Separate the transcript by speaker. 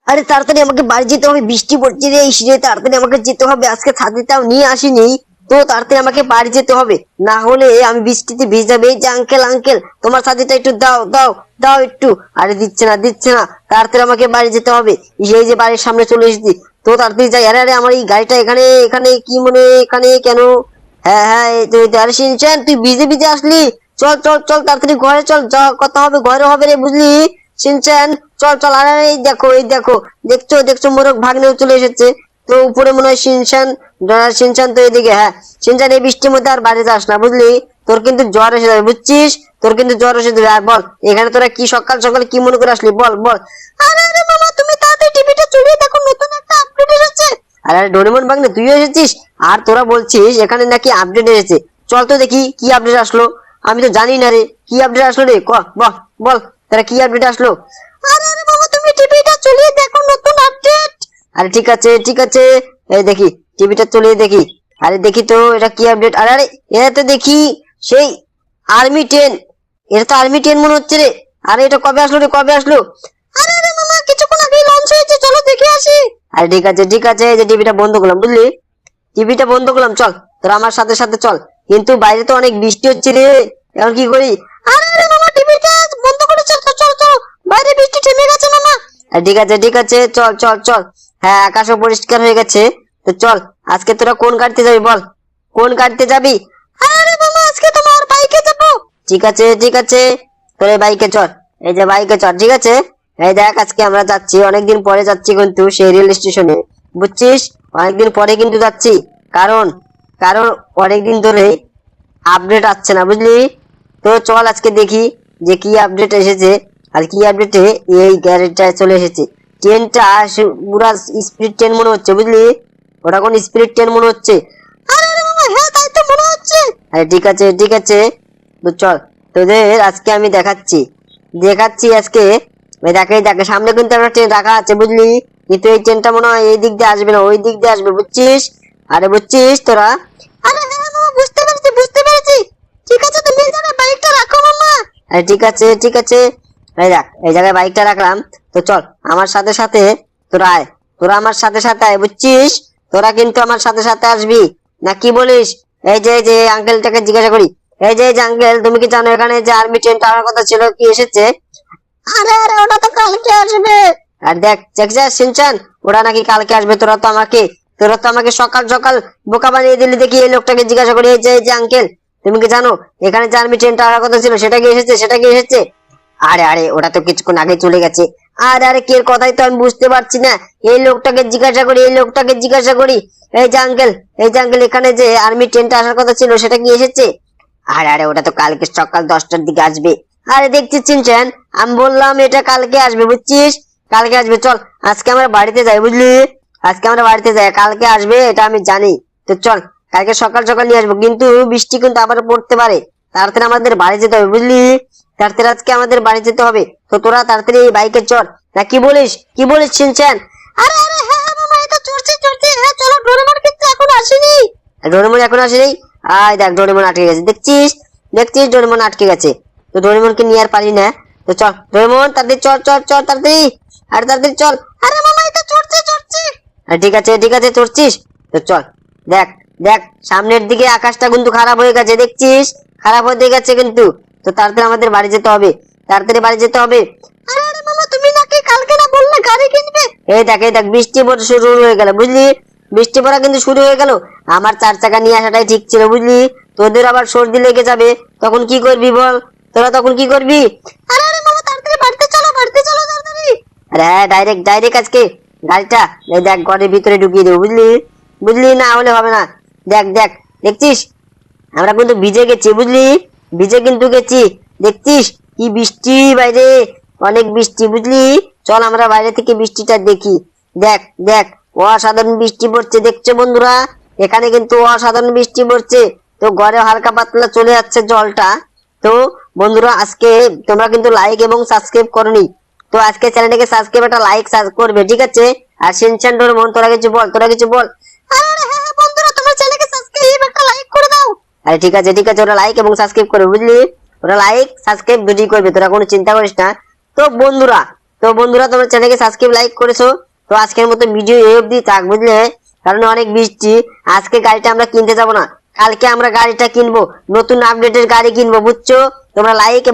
Speaker 1: আরে তাড়াতাড়ি আমাকে বাড়ি যেতে হবে, বৃষ্টি পড়ছে রে, ইস রে, তাড়াতাড়ি আমাকে যেতে হবে, আজকে ছাতিটাও নিয়ে আসিনি। তো তাড়াতাড়ি আমাকে বাড়ি যেতে হবে, না হলে আমি বৃষ্টিতে ভিজে যাবে। এই যে আঙ্কেল, আঙ্কেল তোমার ছাতিটা একটু দাও দাও দাও একটু। আরে দিচ্ছে না দিচ্ছে না, তাড়াতাড়ি আমাকে বাড়ি যেতে হবে। এই যে বাড়ির সামনে চলে এসেছি, তো তাড়াতাড়ি যাই। আরে আরে আমার এই গাড়িটা এখানে এখানে কি মনে এখানে কেন? হ্যাঁ হ্যাঁ, এই তো এই তো। আরে শিনচান তুই ভিজে ভিজে আসলি, চল চল চল তাড়াতাড়ি ঘরে চল, যা কথা হবে ঘরে হবে রে, বুঝলি শিনচান? চল চল। আরে এই দেখো এই দেখো, দেখছো দেখছো মোরক ভাগ্নেও চলে এসেছে। তো উপরে মনে হয় শিনচান, শিনচান তো এদিকে। হ্যাঁ শিনচান, এই বৃষ্টির মধ্যে আর বাড়ি যাস না বুঝলি, তোর কিন্তু জ্বর এসে যাবে বুঝছিস, তোর কিন্তু জ্বর এসে যাবে। আর বল এখানে তোরা কি সকাল সকাল কি মনে করে আসলি, বল বল। আরে আরে মামা, তুমি তাড়াতাড়ি টিভিটা চালিয়ে দেখো, নতুন একটা আপডেট এসেছে। আরে আরে ডোরেমন ভাগ্নে, তুইও এসেছিস? আর তোরা বলছিস এখানে নাকি আপডেট এসেছে, চল তো দেখি কি আপডেট আসলো। আমি তো জানি না রে, কি আপডেট আসলো রে, বল বল, তারা কি আপডেট আসলো? আরে আরে বাবা, তুমি টিভিটা চালিয়ে দেখো, নতুন আপডেট। আরে ঠিক আছে ঠিক আছে, এই দেখি, টিভিটা চালিয়ে দেখি। আরে দেখি তো এটা কি আপডেট। আরে আরে এটা তো দেখি সেই আর্মি 10, এটা তো আর্মি 10 মনে হচ্ছে রে। আরে এটা কবে আসলো রে, কবে আসলো? আরে আরে মামা, কিছুক্ষণ আগেই লঞ্চ হয়েছে, চলো দেখে আসি। আরে ঠিক আছে ঠিক আছে, এই যে টিভিটা বন্ধ করলাম বুঝলি, টিভিটা বন্ধ করলাম, চল তোরা আমার সাথে সাথে চল। কিন্তু বাইরে তো অনেক বৃষ্টি হচ্ছে রে, এখন কি করি? আরে আরে মামা, টিভিটা বন্ধ করে চল চল চল, বাইরে বৃষ্টি থেমে গেছে মামা। ঠিক আছে ঠিক আছে, চল চল চল। হ্যাঁ আকাশও পরিষ্কার হয়ে গেছে, তো চল। আজকে তোরা কোন গাড়িতে যাবি বল, কোন গাড়িতে যাবি? আরে মামা, আজকে তোমার বাইকে যাবো। ঠিক আছে ঠিক আছে, তোর এই বাইকে চল, এই যে বাইকে চল, ঠিক আছে। এই দেখ আজকে আমরা যাচ্ছি, অনেকদিন পরে যাচ্ছি কিন্তু সেই রেল স্টেশনে, বুঝছিস, অনেকদিন পরে কিন্তু যাচ্ছি। কারণ কারণ অনেকদিন ধরে আপডেট আসছে না বুঝলি। তো চল আজকে দেখি যে কি আপডেট এসেছে। আর কি আপডেটে এই গ্যারেজটা চলে এসেছে, ট্রেনটা পুরা স্পিড 10 মনে হচ্ছে বুঝলি, ওটা কোন স্পিড 10 মনে হচ্ছে। আরে আরে মামা, হ্যাঁ তাই তো মনে হচ্ছে। আরে ঠিক আছে ঠিক আছে, তো চল তোদের আজকে আমি দেখাচ্ছি দেখাচ্ছি আজকে। ওই দেখে দেখে সামনে কিন্তু একটা ট্রেন রাখা আছে বুঝলি, কিন্তু এই ট্রেনটা মনে হয় এই দিক দিয়ে আসবে না, ওই দিক দিয়ে আসবে বুঝছিস। আরে বুঝছিস তোরা? আরে হ্যাঁ মামা, বুঝতে পেরেছি বুঝতে পেরেছি। ঠিক আছে, তুমি এই জায়গায় বাইকটা রাখো মামা। আরে ঠিক আছে ঠিক আছে, এই দেখ এই জায়গায় বাইকটা রাখলাম। তো চল আমার সাথে সাথে তোরা আয়, তোরা আমার সাথে সাথে আয় বুঝছিস, তোরা কিন্তু আমার সাথে সাথে আসবি, না কি বলিস? এই যে আঙ্কেলটাকে জিজ্ঞাসা করি, এই যে আঙ্কেল, তুমি কি জানো এখানে যে আর্মি 10 টাকার কথা ছিল, কি এসেছে? আরে আরে ওটা তো কালকে আসবে। আর দেখ দেখ যা সিনচান, ওরা নাকি কালকে আসবে। তোরা তো আমাকে সকাল সকাল বোকা বানিয়ে দিলি। দেখি এই লোকটাকে জিজ্ঞাসা করি, এই যে আঙ্কেল, তুমি কি জানো এখানে যে আর্মি 10 টাকার কথা ছিল সেটা কি এসেছে, সেটা কি এসেছে? আরে আরে ওটা তো কিছুক্ষণ আগে চলে গেছে। আরে আরে কে কথাই তো আমি বুঝতে পারছি না, এই লোকটাকে জিজ্ঞাসা করি, এই লোকটাকে জিজ্ঞাসা করি। এই যে আঙ্কেল এখানে যে আর্মি 10টা আসার কথা ছিল সেটা কি এসেছে? আরে আরে ওটা তো কালকে সকাল 10টার দিকে আসবে। আরে দেখছিস চিনছেন, আমি বললাম এটা কালকে আসবে বুঝছিস, কালকে আসবে। চল আজকে আমরা বাড়িতে যাই বুঝলি, আজকে আমরা বাড়িতে যাই, কালকে আসবে এটা আমি জানি। তো চল কালকে সকাল সকাল নিয়ে আসবো, কিন্তু বৃষ্টি কিন্তু আবার পড়তে পারে, তাড়াতাড়ি আমাদের বাড়ি যেতে হবে বুঝলি, তাড়াতাড়ি আজকে আমাদের বাড়ি যেতে হবে। তো তোরা তাড়াতাড়ি এই বাইকে চল, না কি বলিস, কি বলিস চিনছেন? আরে আরে হ্যাঁ হ্যাঁ মামা, এটা চড়ছি চড়ছি, হ্যাঁ চলো। ডোরেমন কিন্তু এখন আসেনি, ডোরেমন এখন আসেনি। আয় দেখ ডোরেমন আটকে গেছে, দেখছিস দেখছিস, ডোরেমন আটকে গেছে। তো ডোরেমনকে নিয়ে আর পারি না। তো চল ডোরেমন তাড়াতাড়ি চল চল চল তাড়াতাড়ি, আর তাড়াতাড়ি চল। আরে মামা, এটা চড়ছে চড়ছে। ঠিক আছে ঠিক আছে, চড়ছিস তো চল। দেখ দেখ সামনের দিকে আকাশটা কিন্তু খারাপ হয়ে গেছে, দেখছিস খারাপ হয়ে গেছে কিন্তু। তো তাড়াতাড়ি আমাদের বাড়ি যেতে হবে, তাড়াতাড়ি বাড়ি যেতে হবে। আরে আরে মামা, তুমি নাকি কালকে না বললে গাড়ি কিনবে? এই দেখ বৃষ্টি পড়া শুরু হয়ে গেল বুঝলি, বৃষ্টি পড়া কিন্তু শুরু হয়ে গেল। আমার 4 চাকা নিয়ে আসাটাই ঠিক ছিল বুঝলি, তোদের আবার সর্দি লেগে যাবে, তখন কি করবি বল, তোরা তখন কি করবি? আরে আরে মামা, তাড়াতাড়ি বাড়িতে চলো তাড়াতাড়ি। আরে হ্যাঁ, ডাইরেক্ট ডাইরেক্ট আজকে গাড়িটা এই দেখ ঘরের ভিতরে ঢুকিয়ে দেবো বুঝলি, বুঝলি না হলে হবে না। দেখ দেখ দেখছিস, আমরা কিন্তু ভিজে গেছি বুঝলি, ভিজে কিন্তু গেছি। দেখছিস কি বৃষ্টি বাইরে, অনেক বৃষ্টি বুঝলি। চল আমরা বাইরে থেকে বৃষ্টিটা দেখি। দেখ দেখ অসাধারণ বৃষ্টি পড়ছে, দেখছো বন্ধুরা, এখানে কিন্তু অসাধারণ বৃষ্টি পড়ছে। তো ঘরে হালকা পাতলা চলে যাচ্ছে জলটা। তো বন্ধুরা আজকে তোমরা কিন্তু লাইক এবং সাবস্ক্রাইব করনি, তো আজকে চ্যানেলটাকে সাবস্ক্রাইব একটা লাইক করবে, ঠিক আছে। আর শিনচান ডোরেমন তোরা কিছু বল, তোরা কিছু বল। আরে হ্যাঁ বন্ধুরা, তোমার চ্যানেলকে সাবস্ক্রাইব একটা লাইক করে দাও। আরে ঠিক আছে ঠিক আছে, ওরা লাইক এবং সাবস্ক্রাইব করবে বুঝলি, ওরা লাইক সাবস্ক্রাইব দুটোই করবে, তোরা কোনো চিন্তা করিস না। তো বন্ধুরা, তো তো বন্ধুরা তোমরা চ্যানেলকে সাবস্ক্রাইব লাইক করেছো। তো আজকের মতো ভিডিও এই অবধি থাক, বুঝলে? কারণ অনেক বৃষ্টি, আজকে গাড়িটা আমরা কিনতে যাবো না, কালকে আমরা গাড়িটা কিনবো, নতুন আপডেটের গাড়ি কিনবো, বুঝছো? তোমরা লাইক